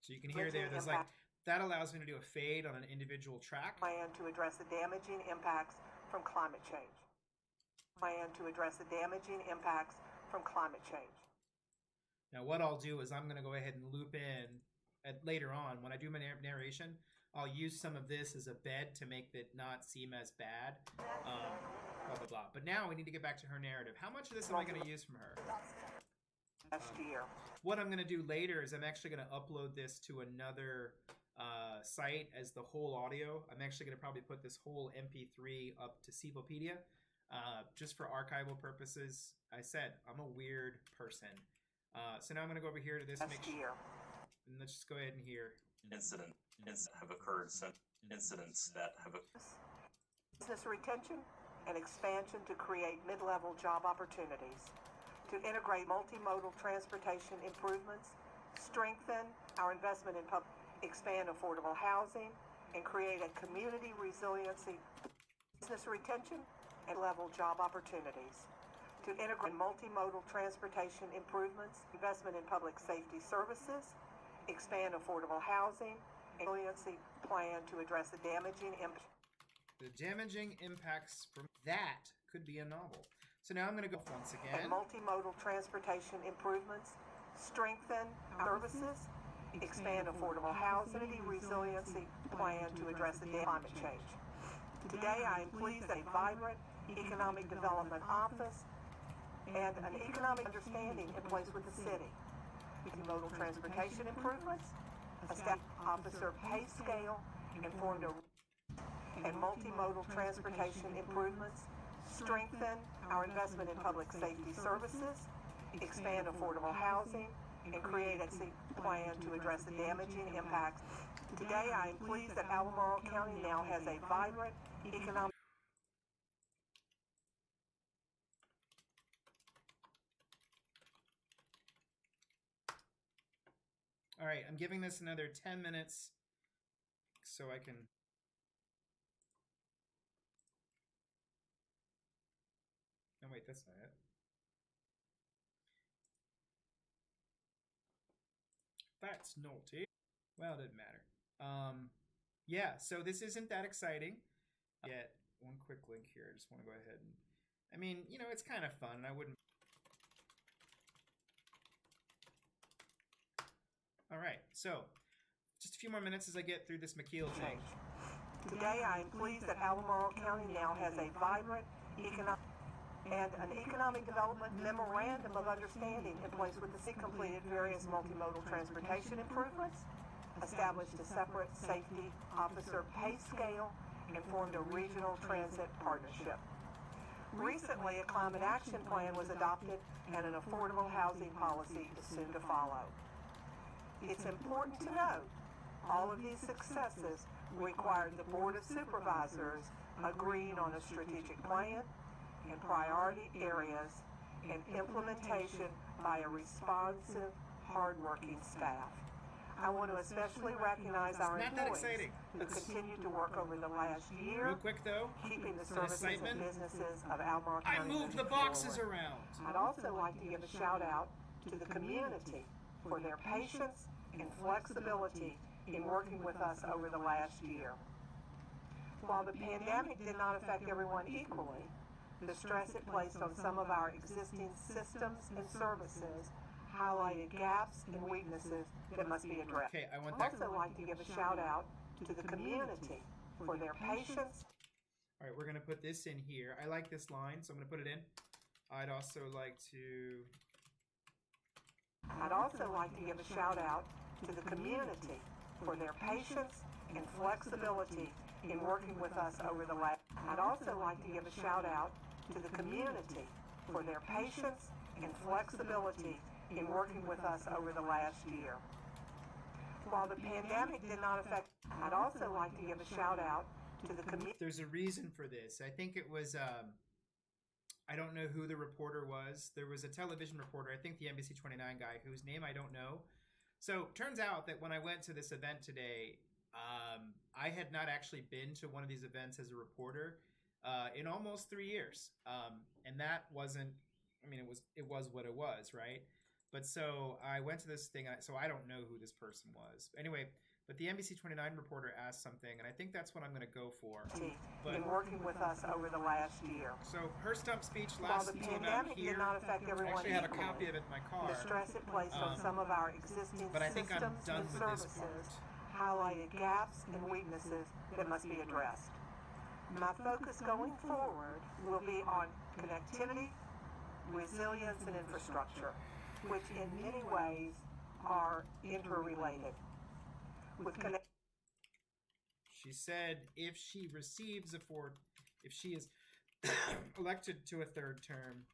So you can hear there's like, that allows me to do a fade on an individual track. Plan to address the damaging impacts from climate change. Plan to address the damaging impacts from climate change. Now what I'll do is I'm going to go ahead and loop in later on. When I do my narration, I'll use some of this as a bed to make it not seem as bad. Blah, blah, blah. But now we need to get back to her narrative. How much of this am I going to use from her? Last year. What I'm going to do later is I'm actually going to upload this to another site as the whole audio. I'm actually going to probably put this whole MP3 up to Cevopedia just for archival purposes. I said, I'm a weird person. So now I'm going to go over here to this. And let's just go ahead and hear. Incidents have occurred since incidents that have business retention and expansion to create mid-level job opportunities, to integrate multimodal transportation improvements, strengthen our investment in expand affordable housing, and create a community resiliency, business retention, and level job opportunities, to integrate multimodal transportation improvements, investment in public safety services, expand affordable housing, and resiliency plan to address the damaging impact. The damaging impacts from that could be a novel. So now I'm going to go once again. And multimodal transportation improvements, strengthen our services, expand affordable housing, resiliency plan to address the climate change. Today, I am pleased that a vibrant economic development office and an economic understanding in place with the city. Multimodal transportation improvements, established officer pay scale, and formed a and multimodal transportation improvements, strengthen our investment in public safety services, expand affordable housing, and create a plan to address the damaging impacts. Today, I am pleased that Albemarle County now has a vibrant economic. All right, I'm giving this another 10 minutes so I can... No, wait, that's not it. That's naughty. Well, it didn't matter. Yeah, so this isn't that exciting. Get one quick link here. I just want to go ahead and... I mean, you know, it's kind of fun, and I wouldn't... All right, so just a few more minutes as I get through this McKeel thing. Today, I am pleased that Albemarle County now has a vibrant economic and an economic development memorandum of understanding in place with the city. Completed various multimodal transportation improvements, established a separate safety officer pay scale, and formed a regional transit partnership. Recently, a climate action plan was adopted and an affordable housing policy is soon to follow. It's important to note all of these successes required the Board of Supervisors agreeing on a strategic plan and priority areas and implementation by a responsive, hardworking staff. I want to especially recognize our employees who continued to work over the last year, real quick though, keeping the services and businesses of Albemarle County. I moved the boxes forward. around. I'd also like to give a shout out to the community for their patience and flexibility in working with us over the last year. While the pandemic did not affect everyone equally, the stress it placed on some of our existing systems and services highlighted gaps and weaknesses that must be addressed. Okay, I want I'd that. also like to give a shout out to the community for their patience. All right, we're going to put this in here. I like this line, so I'm going to put it in. I'd also like to give a shout out to the community for their patience and flexibility in working with us over the last. I'd also like to give a shout out to the community for their patience and flexibility in working with us over the last year. While the pandemic did not affect, I'd also like to give a shout out to the community. There's a reason for this. I think it was, I don't know who the reporter was. There was a television reporter, I think the NBC 29 guy, whose name I don't know. So turns out that when I went to this event today, I had not actually been to one of these events as a reporter in almost 3 years. And that wasn't, I mean, it was what it was, right? But so I went to this thing, so I don't know who this person was. Anyway, but the NBC 29 reporter asked something, and I think that's what I'm going to go for. But in working with us over the last year. So her stump speech While lasts the until about pandemic here. did not affect I everyone actually have a equally, copy of it in my car. the stress it placed on some of our existing But I think I'm systems done and with this services part. highlighted gaps and weaknesses that must be addressed. My focus going forward will be on connectivity, resilience, and infrastructure, which in many ways are interrelated. With She said if she receives if she is elected to a third term,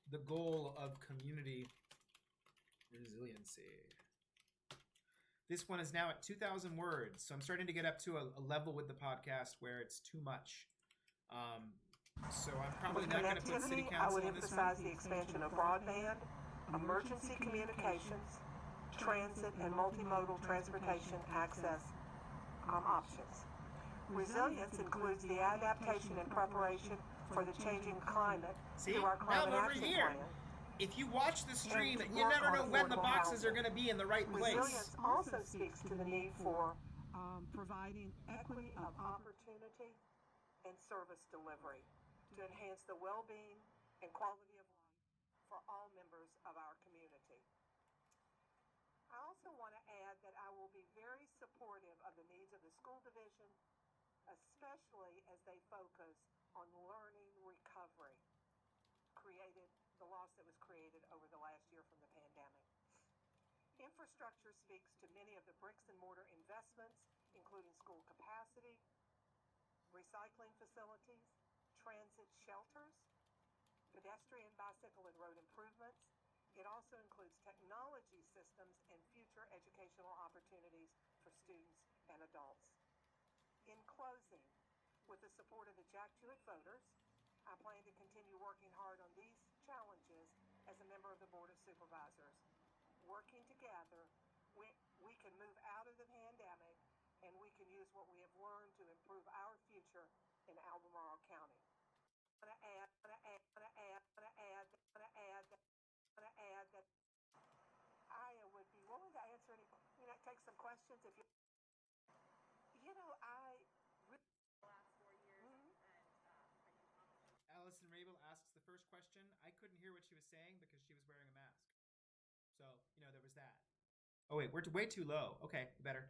the goal of community resiliency. This one is now at 2,000 words, so I'm starting to get up to a level with the podcast where it's too much. So I'm probably With not going to put city connectivity, I council would on this one. emphasize the expansion of broadband, emergency communications, transit, and multimodal transportation access options. Resilience includes the adaptation and preparation for the changing climate See? through our Now climate I'm over action here. plan. If you watch the stream, And you work never on know when the affordable boxes are housing. going to be in the right place. Resilience also speaks to the need for providing equity of opportunity and service delivery to enhance the well-being and quality of life for all members of our community. I also want to add that I will be very supportive of the needs of the school division, especially as they focus on learning recovery, the loss that was created over the last year from the pandemic. Infrastructure speaks to many of the bricks and mortar investments, including school capacity, recycling facilities, transit shelters, pedestrian, bicycle, and road improvements. It also includes technology systems and future educational opportunities for students and adults. In closing, with the support of the Jack Jewett voters, I plan to continue working hard on these challenges as a member of the Board of Supervisors. Working together, we can move out of the pandemic, and we can use what we have learned to improve our future in Albemarle County. I want to add that I would be willing to answer any, take some questions if you. I really the last 4 years Allison Rabel asks the first question. I couldn't hear what she was saying because she was wearing a mask. So, there was that. Oh, wait, we're way too low. Okay, better.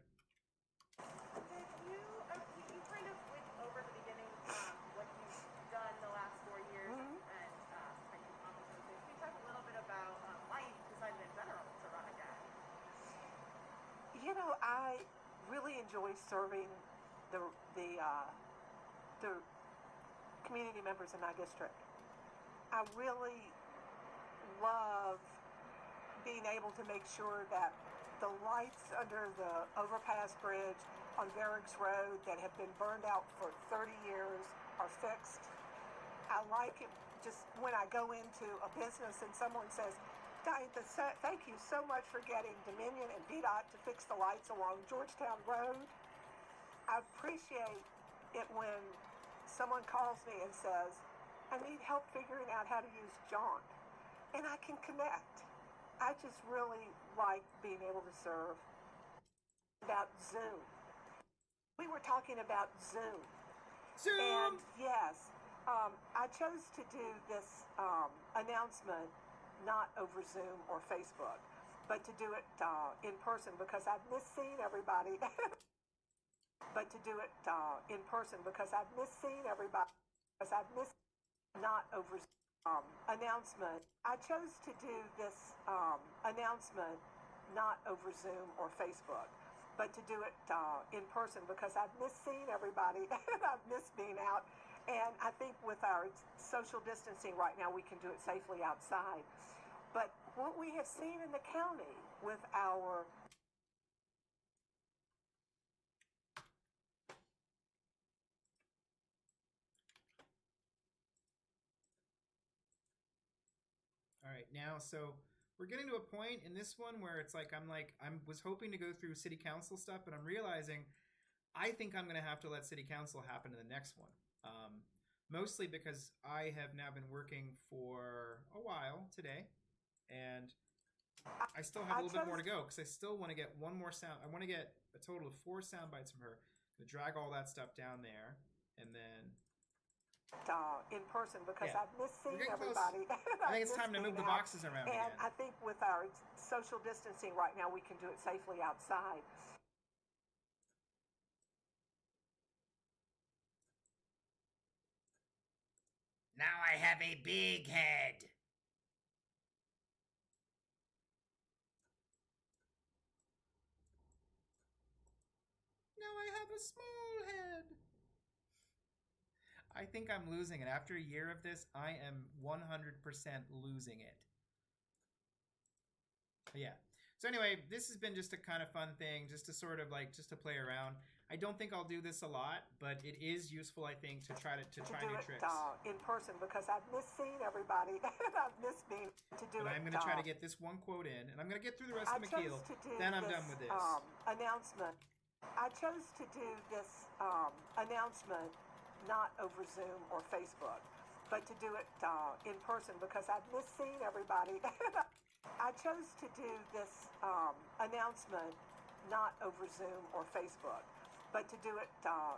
You kind of went over the beginning what you've done the last 4 years and how you accomplished those things. Can you talk a little bit about why you decided in general to run again? I really enjoy serving the community members in my district. I really love being able to make sure that the lights under the overpass bridge on Varigs Road that have been burned out for 30 years are fixed. I like it just when I go into a business and someone says, Diantha, thank you so much for getting Dominion and VDOT to fix the lights along Georgetown Road. I appreciate it when someone calls me and says, I need help figuring out how to use Jaunt. And I can connect. I just really like being able to serve. About Zoom. We were talking about Zoom. Zoom! And yes, I chose to do this announcement not over Zoom or Facebook, but to do it in person because I've missed seeing everybody. But to do it in person because I've missed seeing everybody. Because I've missed not over announcement. I chose to do this announcement not over Zoom or Facebook, but to do it in person because I've missed seeing everybody and I've missed being out. And I think with our social distancing right now, we can do it safely outside. But what we have seen in the county with our All right, now, so we're getting to a point in this one where it's like I was hoping to go through city council stuff, but I'm realizing I think I'm going to have to let city council happen in the next one. Mostly because I have now been working for a while today, and I still have a little bit more to go because I still want to get one more sound. I want to get a total of 4 sound bites from her. I'm going to drag all that stuff down there, and then in person because Yeah. I've missed seeing We're getting close. everybody. I think it's time to move the boxes around And again. I think with our social distancing right now, we can do it safely outside. Now I have a big head. Now I have a small head. I think I'm losing it. After a year of this, I am 100% losing it. But yeah. So anyway, this has been just a kind of fun thing, just to sort of just to play around. I don't think I'll do this a lot, but it is useful, I think, to try do new it tricks. in person because I've missed seeing everybody. I've missed being to do But it. I'm going to try to get this one quote in, and I'm going to get through the rest I of McKeel. chose to do Then I'm this, done with this. Announcement. I chose to do this announcement not over Zoom or Facebook, but to do it in person because I've missed seeing everybody. I chose to do this announcement not over Zoom or Facebook, but to do it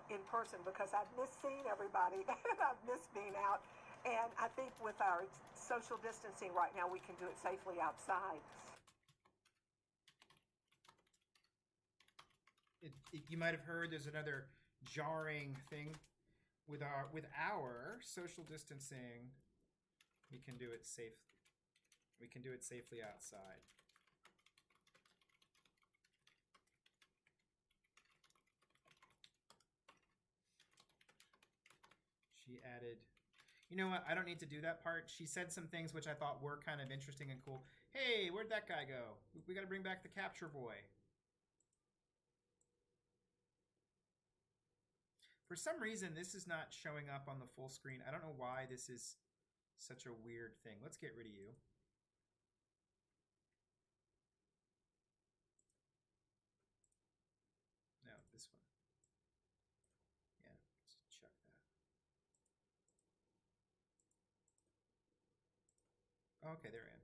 in person because I've missed seeing everybody. I've missed being out. And I think with our social distancing right now, we can do it safely outside. You might have heard there's another jarring thing with our social distancing. We can do it safe. We can do it safely outside. She added, you know what? I don't need to do that part. She said some things which I thought were kind of interesting and cool. Hey, where'd that guy go? We got to bring back the capture boy. For some reason, this is not showing up on the full screen. I don't know why this is such a weird thing. Let's get rid of you. No, this one. Yeah, let's check that. Okay, they're in.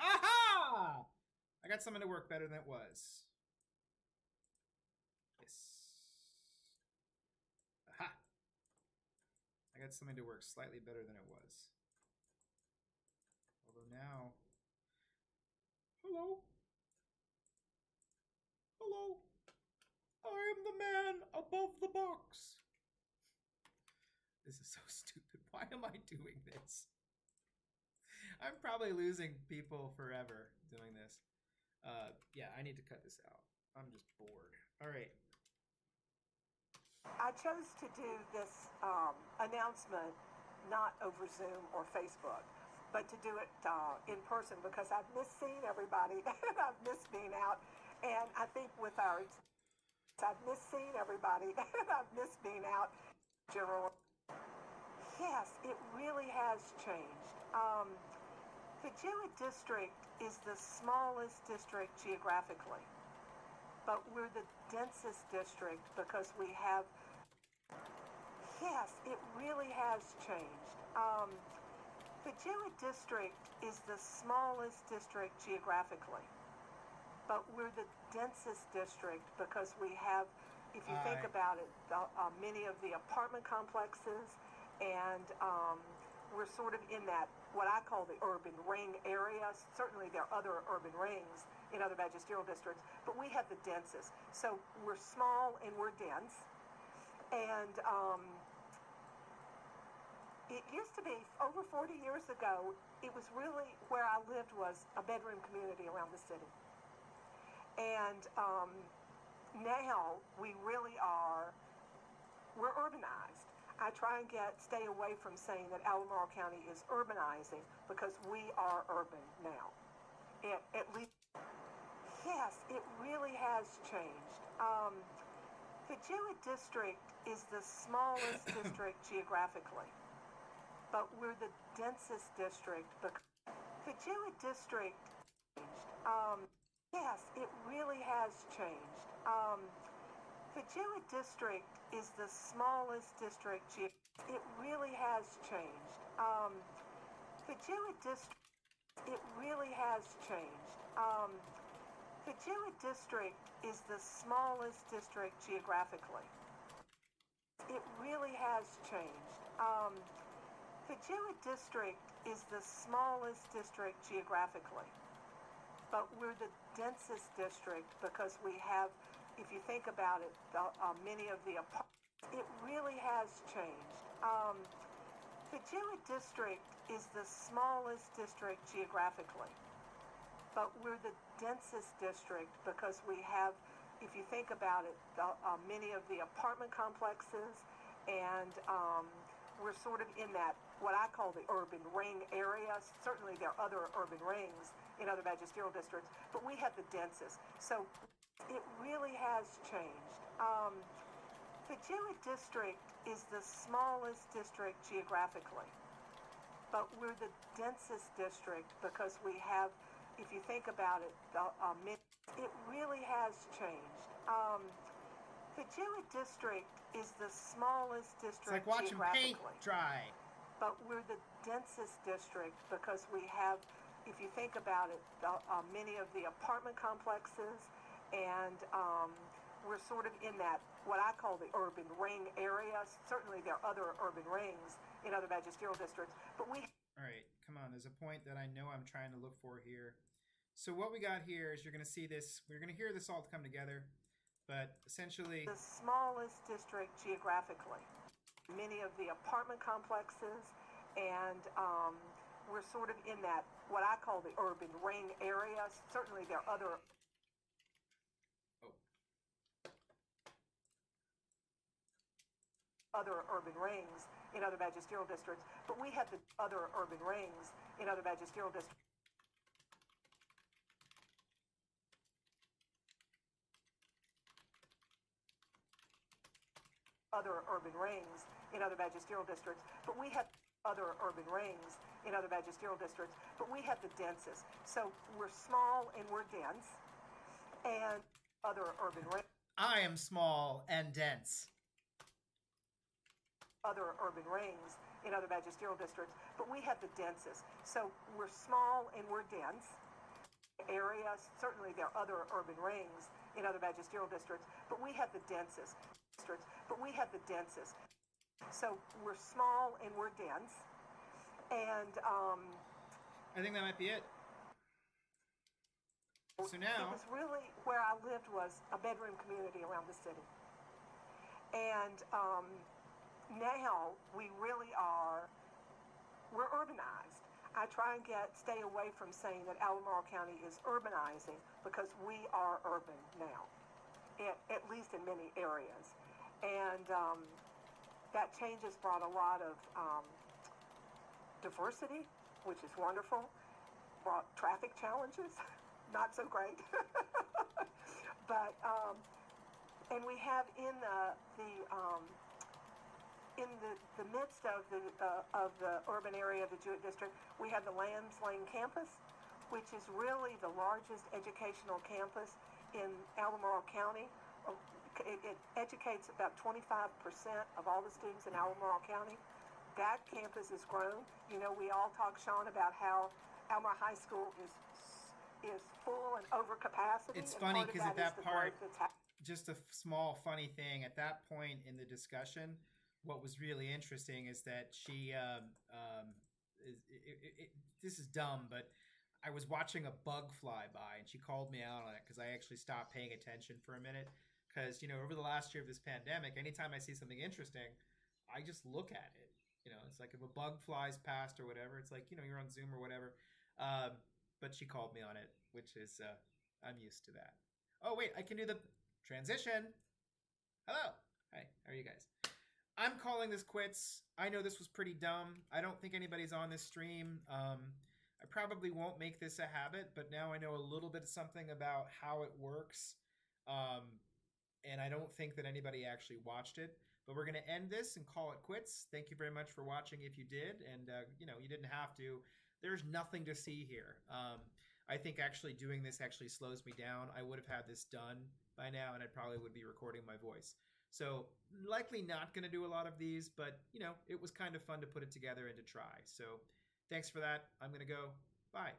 Aha! I got something to work better than it was. Yes. Aha! I got something to work slightly better than it was. Although now... Hello? Hello? I am the man above the box. This is so stupid. Why am I doing this? I'm probably losing people forever doing this. Yeah, I need to cut this out. I'm just bored. All right. I chose to do this announcement not over Zoom or Facebook, but to do it in person because I've missed seeing everybody. I've missed being out. And I think with our... I've missed seeing everybody. I've missed being out. General. Yes, it really has changed. The Jewett district is the smallest district geographically, but we're the densest district because we have... Yes, it really has changed. The Jewett district is the smallest district geographically, but we're the densest district because we have, if you think about it, many of the apartment complexes, and we're sort of in that, what I call the urban ring area. Certainly there are other urban rings in other magisterial districts, but we have the densest. So we're small and we're dense. And it used to be, over 40 years ago, it was really, where I lived was a bedroom community around the city. And now we really are, we're urbanized. I try and stay away from saying that Albemarle County is urbanizing because we are urban now. At least, yes, it really has changed. The Jewett district is the smallest district geographically, but we're the densest district because the Jewett district changed. Yes, it really has changed. The Jewett district is the smallest district. It really has changed. The Jewett district. It really has changed. The Jewett district is the smallest district geographically. It really has changed. The Jewett district is the smallest district geographically, but we're the densest district because we have, if you think about it, many of the apartments. It really has changed. The Jewett district is the smallest district geographically, but we're the densest district because we have, if you think about it, many of the apartment complexes, and we're sort of in that, what I call the urban ring area. Certainly there are other urban rings in other magisterial districts, but we have the densest. So it really has changed. The Jewett district is the smallest district geographically, but we're the densest district because we have, if you think about it, it really has changed. The Jewett district is the smallest It's district like watching paint geographically, dry. but we're the densest district because we have, if you think about it, many of the apartment complexes, and we're sort of in that, what I call the urban ring area. Certainly there are other urban rings in other magisterial districts, but we... All right, come on. There's a point that I know I'm trying to look for here. So what we got here is you're going to see this. We're going to hear this all come together, but essentially... the smallest district geographically. Many of the apartment complexes, and we're sort of in that, what I call the urban ring area. Certainly there are other... other urban rings in other magisterial districts, but we have the other urban rings in other magisterial districts. Other urban rings in other magisterial districts, but we have other urban rings in other magisterial districts, but we have the densest. So we're small and we're dense, and other urban rings. I am small and dense. Other urban rings in other magisterial districts, but we have the densest. So we're small and we're dense. Areas, certainly there are other urban rings in other magisterial districts, but we have the densest. But we have the densest. So we're small and we're dense. And I think that might be it. So now... it was really, where I lived was a bedroom community around the city. And now we really are, we're urbanized. I try and stay away from saying that Albemarle County is urbanizing because we are urban now, at least in many areas. And that change has brought a lot of diversity, which is wonderful. Brought traffic challenges, not so great. But, and we have in the midst of the urban area of the Jewett District, we have the Lambs Lane campus, which is really the largest educational campus in Albemarle County. It educates about 25% of all the students in Albemarle County. That campus has grown. You know, we all talk, Sean, about how Albemarle High School is full and over capacity. It's and funny part of because at that is the part, growth that's just a small funny thing, at that point in the discussion, what was really interesting is that she, this is dumb, but I was watching a bug fly by and she called me out on it because I actually stopped paying attention for a minute. Because, you know, over the last year of this pandemic, anytime I see something interesting, I just look at it. You know, it's like if a bug flies past or whatever, it's like, you know, you're on Zoom or whatever. But she called me on it, which is, I'm used to that. Oh, wait, I can do the transition. Hello. Hi, how are you guys? I'm calling this quits. I know this was pretty dumb. I don't think anybody's on this stream. I probably won't make this a habit, but now I know a little bit of something about how it works. And I don't think that anybody actually watched it. But we're going to end this and call it quits. Thank you very much for watching if you did. And, you know, you didn't have to. There's nothing to see here. I think actually doing this actually slows me down. I would have had this done by now, and I probably would be recording my voice. So likely not going to do a lot of these, but, you know, it was kind of fun to put it together and to try. So thanks for that. I'm going to go. Bye.